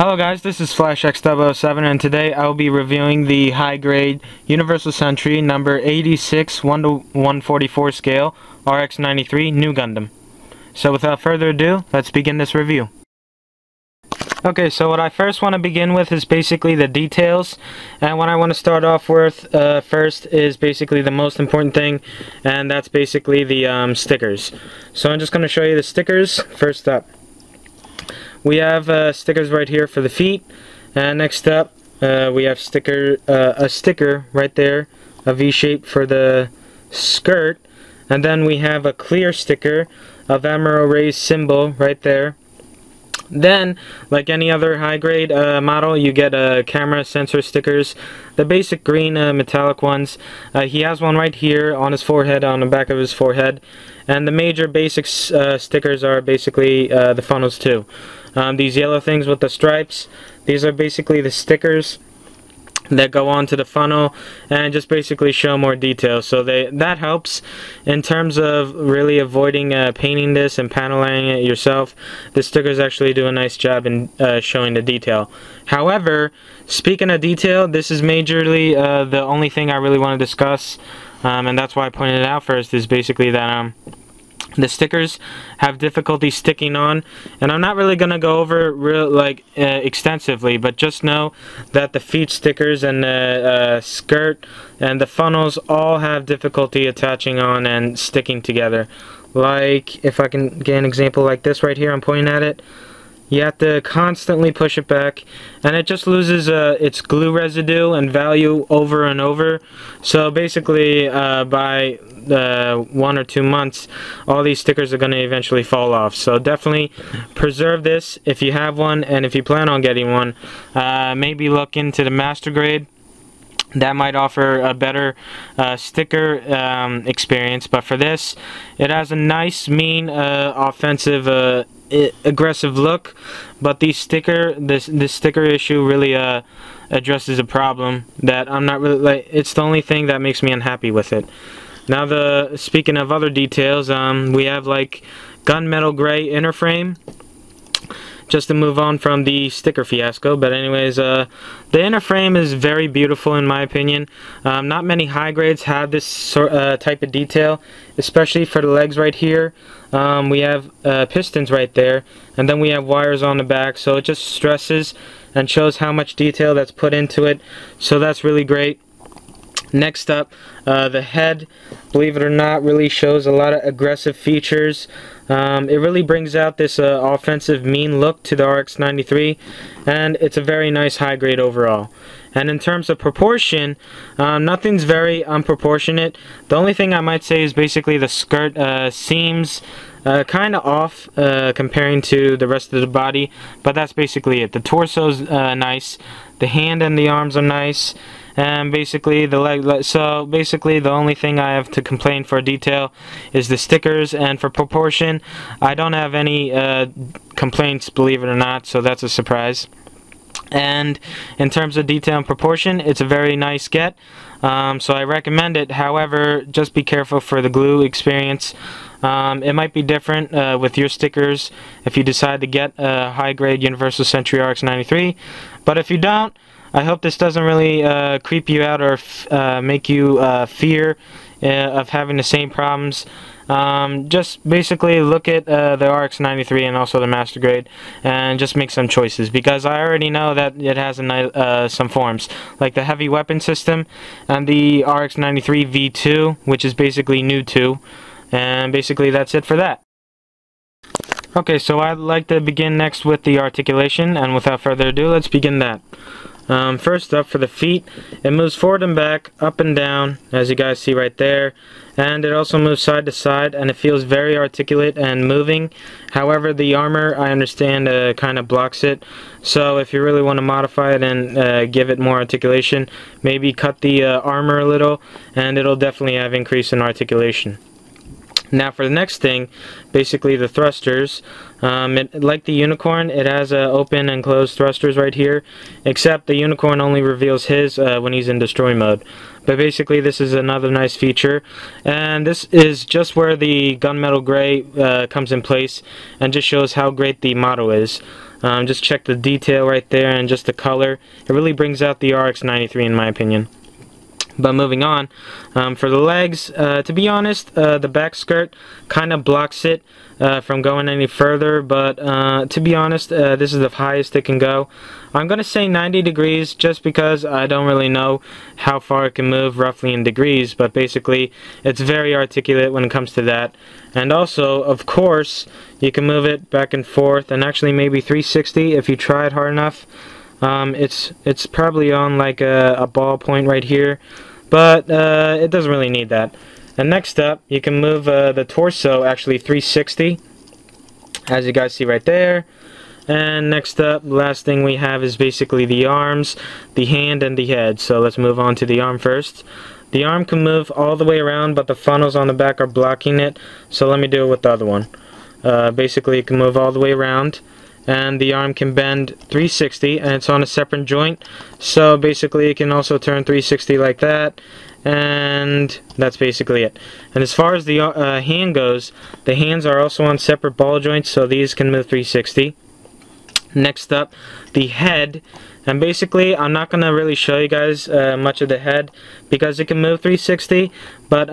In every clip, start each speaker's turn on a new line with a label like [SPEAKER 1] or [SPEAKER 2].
[SPEAKER 1] Hello guys, this is Flash X007 and today I will be reviewing the high-grade Universal Century number 86 1:144 scale RX-93 New Gundam. So without further ado, let's begin this review. Okay, so what I first want to begin with is basically the details, and what I want to start off with first is basically the most important thing, and that's basically the stickers. So I'm just going to show you the stickers first up. We have stickers right here for the feet, and next up we have a sticker right there, a V-shape for the skirt, and then we have a clear sticker of Admiral Ray's symbol right there. Then, like any other high-grade model, you get camera sensor stickers, the basic green metallic ones. He has one right here on his forehead, on the back of his forehead, and the major basic stickers are basically the funnels too. These yellow things with the stripes, these are basically the stickers that go onto the funnel and just basically show more detail. So that helps in terms of really avoiding painting this and paneling it yourself. The stickers actually do a nice job in showing the detail. However, speaking of detail, this is majorly the only thing I really want to discuss, and that's why I pointed it out first, is basically that the stickers have difficulty sticking on, and I'm not really going to go over extensively, but just know that the feet stickers and the skirt and the funnels all have difficulty attaching on and sticking together. Like, if I can get an example like this right here, I'm pointing at it. You have to constantly push it back, and it just loses its glue residue and value over and over. So basically, by 1 or 2 months, all these stickers are going to eventually fall off. So definitely preserve this if you have one, and if you plan on getting one, maybe look into the master grade. That might offer a better sticker experience, but for this, it has a nice, mean, offensive, aggressive look. But this sticker issue really addresses a problem that I'm not really it's the only thing that makes me unhappy with it. Now, speaking of other details, we have like gunmetal gray inner frame. Just to move on from the sticker fiasco, but anyways, the inner frame is very beautiful in my opinion. Not many high grades have this type of detail, especially for the legs right here. We have pistons right there, and then we have wires on the back, so it just stresses and shows how much detail that's put into it, so that's really great. Next up, the head, believe it or not, really shows a lot of aggressive features. It really brings out this offensive, mean look to the RX-93, and it's a very nice high grade overall. And in terms of proportion, nothing's very unproportionate. The only thing I might say is basically the skirt seems kind of off comparing to the rest of the body, but that's basically it. The torso's nice, the hand and the arms are nice, and basically the leg. So basically the only thing I have to complain for detail is the stickers, and for proportion I don't have any complaints, believe it or not, so that's a surprise. And in terms of detail and proportion, it's a very nice get, so I recommend it. However, just be careful for the glue experience. It might be different with your stickers if you decide to get a high-grade Universal Century RX-93, but if you don't, I hope this doesn't really creep you out or make you fear of having the same problems. Just basically look at the RX-93 and also the master grade, and just make some choices, because I already know that it has some forms, like the heavy weapon system and the RX-93 V2, which is basically new 2, and basically that's it for that. Okay, so I'd like to begin next with the articulation, and without further ado, let's begin that. First up, for the feet, it moves forward and back, up and down, as you guys see right there, and it also moves side to side, and it feels very articulate and moving. However, the armor, I understand, kind of blocks it, so if you really want to modify it and give it more articulation, maybe cut the armor a little, and it'll definitely have increase in articulation. Now for the next thing, basically the thrusters, like the unicorn, it has open and closed thrusters right here, except the unicorn only reveals his when he's in destroy mode. but basically this is another nice feature, and this is just where the gunmetal gray comes in place and just shows how great the model is. Just check the detail right there and just the color. It really brings out the RX-93 in my opinion. But moving on, for the legs, to be honest, the back skirt kind of blocks it from going any further, but to be honest, this is the highest it can go. I'm going to say 90 degrees just because I don't really know how far it can move roughly in degrees, but basically it's very articulate when it comes to that. And also, of course, you can move it back and forth, and actually maybe 360 if you try it hard enough. It's probably on like a ball point right here, but it doesn't really need that. And next up, you can move the torso actually 360, as you guys see right there. And next up, last thing we have is basically the arms, the hand, and the head. So let's move on to the arm first. The arm can move all the way around, but the funnels on the back are blocking it. So let me do it with the other one. Basically, it can move all the way around, and the arm can bend 360, and it's on a separate joint. So basically, it can also turn 360 like that, and that's basically it. And as far as the hand goes, the hands are also on separate ball joints, so these can move 360. Next up, the head, and basically I'm not going to really show you guys much of the head because it can move 360, but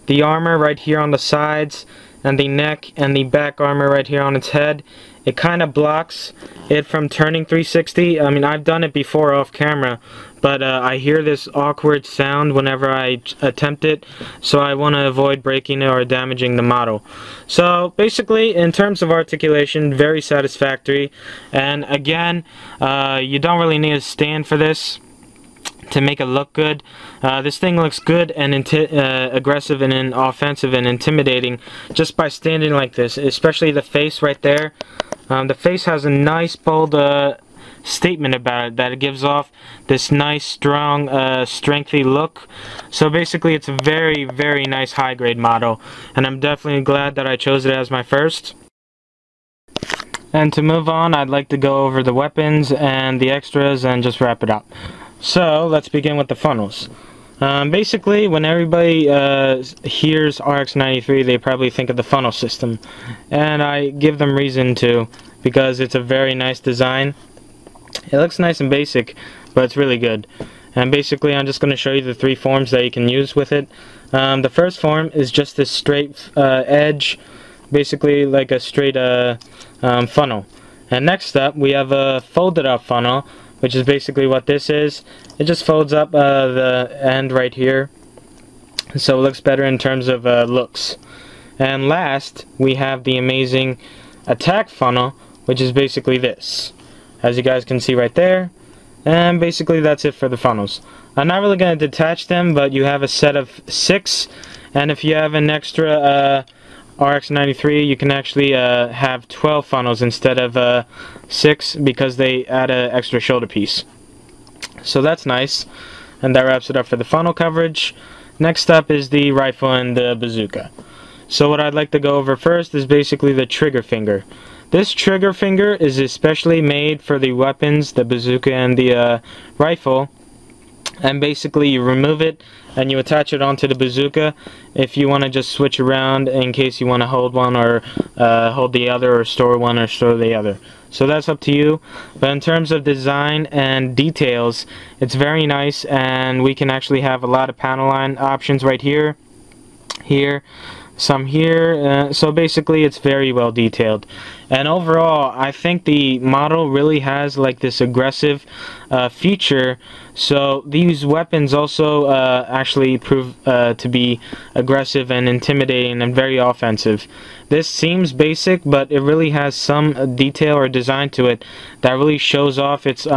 [SPEAKER 1] the armor right here on the sides and the neck and the back armor right here on its head, it kind of blocks it from turning 360. I mean, I've done it before off camera, but I hear this awkward sound whenever I attempt it, so I want to avoid breaking it or damaging the model. So basically, in terms of articulation, very satisfactory. And again, you don't really need a stand for this to make it look good. This thing looks good and aggressive and offensive and intimidating just by standing like this, especially the face right there. The face has a nice bold statement about it, that it gives off this nice strong strengthy look. So basically it's a very, very nice high grade model, and I'm definitely glad that I chose it as my first. And to move on, I'd like to go over the weapons and the extras and just wrap it up. So let's begin with the funnels. Basically, when everybody hears RX-93, they probably think of the funnel system, and I give them reason to, because it's a very nice design. It looks nice and basic, but it's really good. And basically, I'm just going to show you the three forms that you can use with it. The first form is just this straight edge, basically like a straight funnel. And next up, we have a folded up funnel, which is basically what this is. It just folds up the end right here, so it looks better in terms of looks. And last, we have the amazing attack funnel, which is basically this, as you guys can see right there. And basically that's it for the funnels. I'm not really going to detach them, but you have a set of 6, and if you have an extra RX-93, you can actually have 12 funnels instead of 6, because they add an extra shoulder piece. So that's nice, and that wraps it up for the funnel coverage. Next up is the rifle and the bazooka. So what I'd like to go over first is basically the trigger finger. This trigger finger is especially made for the weapons, the bazooka and the rifle. And basically you remove it and you attach it onto the bazooka if you want to just switch around in case you want to hold one or hold the other, or store one or store the other. So that's up to you. But in terms of design and details, it's very nice, and we can actually have a lot of panel line options right here, some here, so basically it's very well detailed. And overall, I think the model really has like this aggressive feature, so these weapons also actually prove to be aggressive and intimidating and very offensive. This seems basic, but it really has some detail or design to it that really shows off its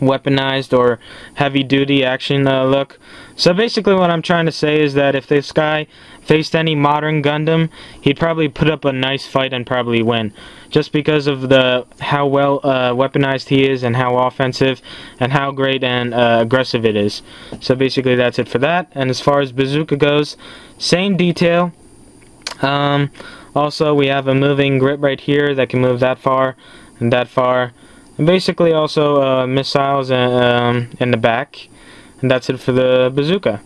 [SPEAKER 1] weaponized or heavy-duty action look. So basically what I'm trying to say is that if this guy faced any modern Gundam, he'd probably put up a nice fight and probably win, just because of how well weaponized he is and how offensive and how great and aggressive it is. So basically that's it for that. And as far as bazooka goes, same detail. Also we have a moving grip right here that can move that far and that far. And basically also missiles in the back. And that's it for the bazooka.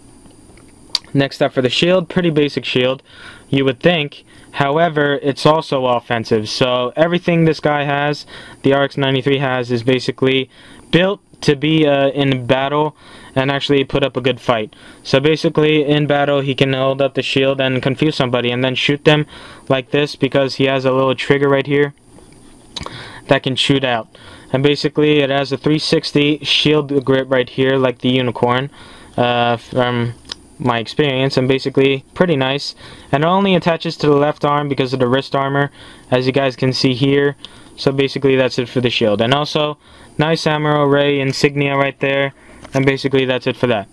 [SPEAKER 1] Next up for the shield, pretty basic shield, you would think. However, it's also offensive. So everything this guy has, the RX-93 has, is basically built to be in battle and actually put up a good fight. So basically in battle he can hold up the shield and confuse somebody and then shoot them like this, because he has a little trigger right here that can shoot out. And basically it has a 360 shield grip right here, like the unicorn, from my experience, and basically pretty nice. And it only attaches to the left arm because of the wrist armor, as you guys can see here. So basically that's it for the shield. And also nice ammo array insignia right there, and basically that's it for that.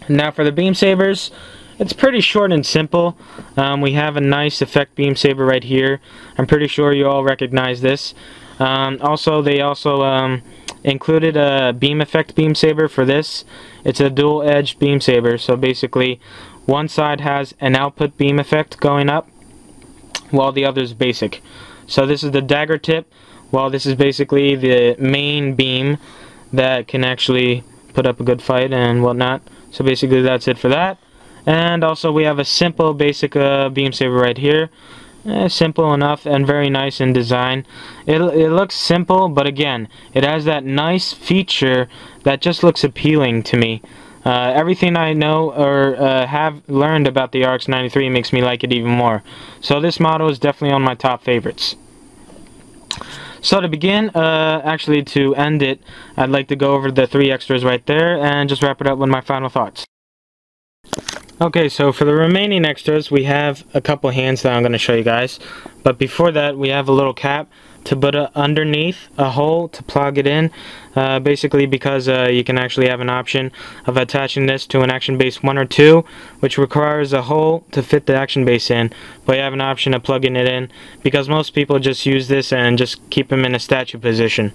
[SPEAKER 1] Now for the beam sabers, it's pretty short and simple. We have a nice effect beam saber right here. I'm pretty sure you all recognize this. They also included a beam effect beam saber for this. It's a dual edge beam saber, so basically one side has an output beam effect going up while the other is basic. So this is the dagger tip, while this is basically the main beam that can actually put up a good fight and whatnot. So basically that's it for that. And also we have a simple basic beam saber right here. Simple enough and very nice in design. It looks simple, but again, it has that nice feature that just looks appealing to me. Everything I know or have learned about the RX-93 makes me like it even more. So this model is definitely on my top favorites. So to begin, actually to end it, I'd like to go over the 3 extras right there and just wrap it up with my final thoughts. Okay, so for the remaining extras, we have a couple hands that I'm going to show you guys. But before that, we have a little cap to put underneath a hole to plug it in. Basically because you can actually have an option of attaching this to an action base 1 or 2, which requires a hole to fit the action base in. But you have an option of plugging it in, because most people just use this and just keep them in a statue position.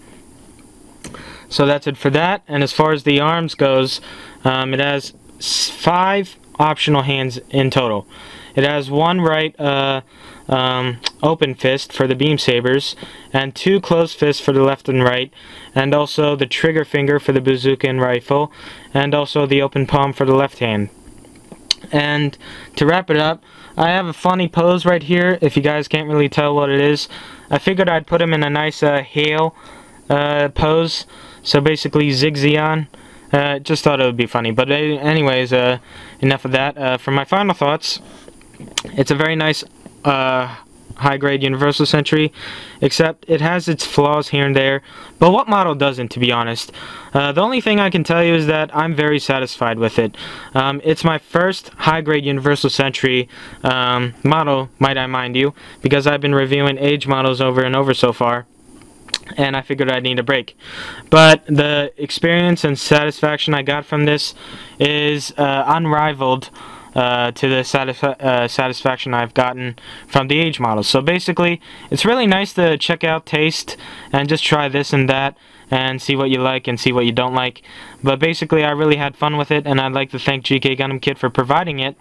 [SPEAKER 1] So that's it for that. And as far as the arms goes, it has 5 optional hands in total. It has 1 right open fist for the beam sabers, and 2 closed fists for the left and right, and also the trigger finger for the bazooka and rifle, and also the open palm for the left hand. And to wrap it up, I have a funny pose right here. If you guys can't really tell what it is, I figured I'd put him in a nice hail pose. So basically Zigzeon. Just thought it would be funny. But anyways, enough of that. For my final thoughts, it's a very nice high-grade Universal Sentry, except it has its flaws here and there. But what model doesn't, to be honest? The only thing I can tell you is that I'm very satisfied with it. It's my first high-grade Universal Sentry model, might I mind you, because I've been reviewing age models over and over so far, and I figured I'd need a break. But the experience and satisfaction I got from this is unrivaled to the satisfaction I've gotten from the age models. So basically, it's really nice to check out taste and just try this and that and see what you like and see what you don't like. But basically, I really had fun with it, and I'd like to thank GK Gundam Kit for providing it.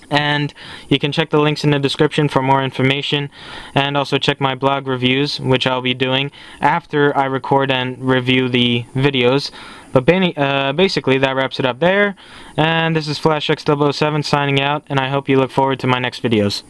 [SPEAKER 1] And you can check the links in the description for more information, and also check my blog reviews, which I'll be doing after I record and review the videos. But basically that wraps it up there, and this is FlashX007 signing out, and I hope you look forward to my next videos.